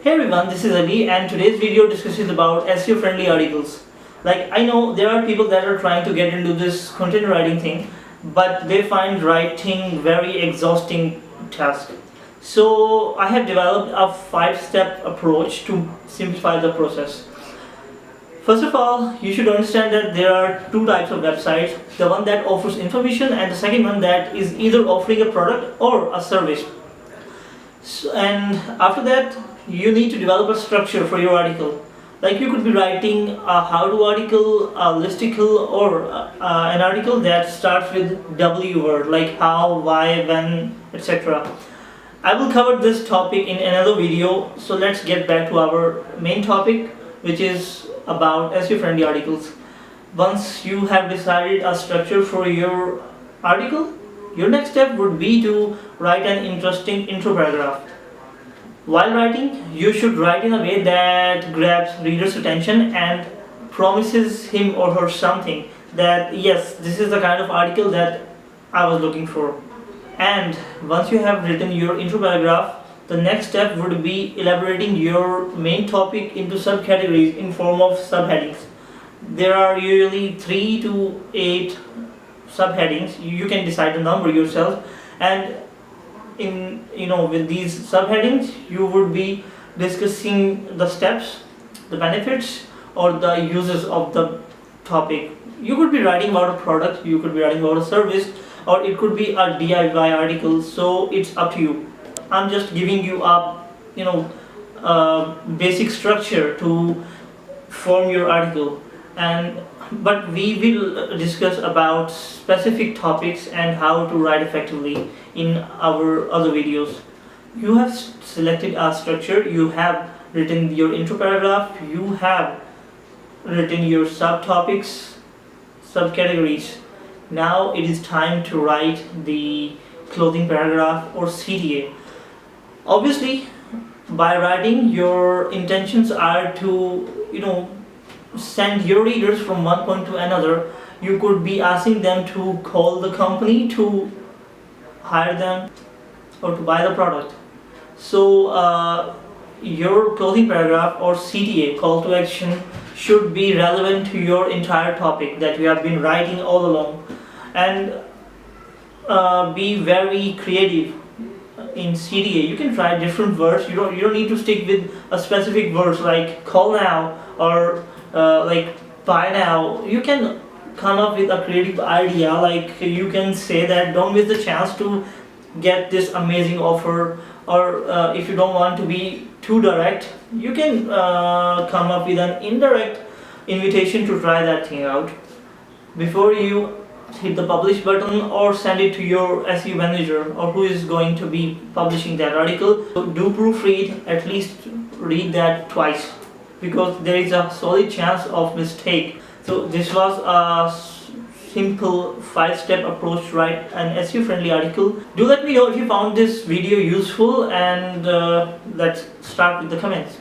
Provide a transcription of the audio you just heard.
Hey everyone, this is Ali and today's video discusses about SEO friendly articles. Like, I know there are people that are trying to get into this content writing thing, but they find writing very exhausting task. So I have developed a 5-step approach to simplify the process. First of all, you should understand that there are two types of websites. The one that offers information and the second one that is either offering a product or a service. And after that, you need to develop a structure for your article. Like, you could be writing a how-to article, a listicle, or an article that starts with W word, like how, why, when, etc. I will cover this topic in another video, so let's get back to our main topic, which is about SEO friendly articles. Once you have decided a structure for your article, your next step would be to write an interesting intro paragraph. While writing, you should write in a way that grabs reader's attention and promises him or her something, that yes, this is the kind of article that I was looking for. And once you have written your intro paragraph, the next step would be elaborating your main topic into subcategories in form of subheadings. There are usually 3 to 8 subheadings. You can decide the number yourself, and with these subheadings you would be discussing the steps, the benefits, or the uses of the topic. You could be writing about a product, you could be writing about a service, or it could be a DIY article, so it's up to you. I'm just giving you a basic structure to form your article, but we will discuss about specific topics and how to write effectively in our other videos. You have selected a structure, you have written your intro paragraph, you have written your subtopics, subcategories. Now it is time to write the closing paragraph or CTA. Obviously, by writing, your intentions are to send your readers from one point to another. You could be asking them to call the company, to hire them, or to buy the product. So your closing paragraph or CTA, call to action, should be relevant to your entire topic that you have been writing all along. And be very creative in CTA. You can try different words. You don't need to stick with a specific words like call now or like buy now. You can come up with a creative idea, like you can say that don't miss the chance to get this amazing offer, or if you don't want to be too direct, you can come up with an indirect invitation to try that thing out before you hit the publish button or send it to your SEO manager or who is going to be publishing that article. So do proofread, at least read that twice, because there is a solid chance of mistake. So this was a simple 5-step approach to write an SEO friendly article. Do let me know if you found this video useful, and let's start with the comments.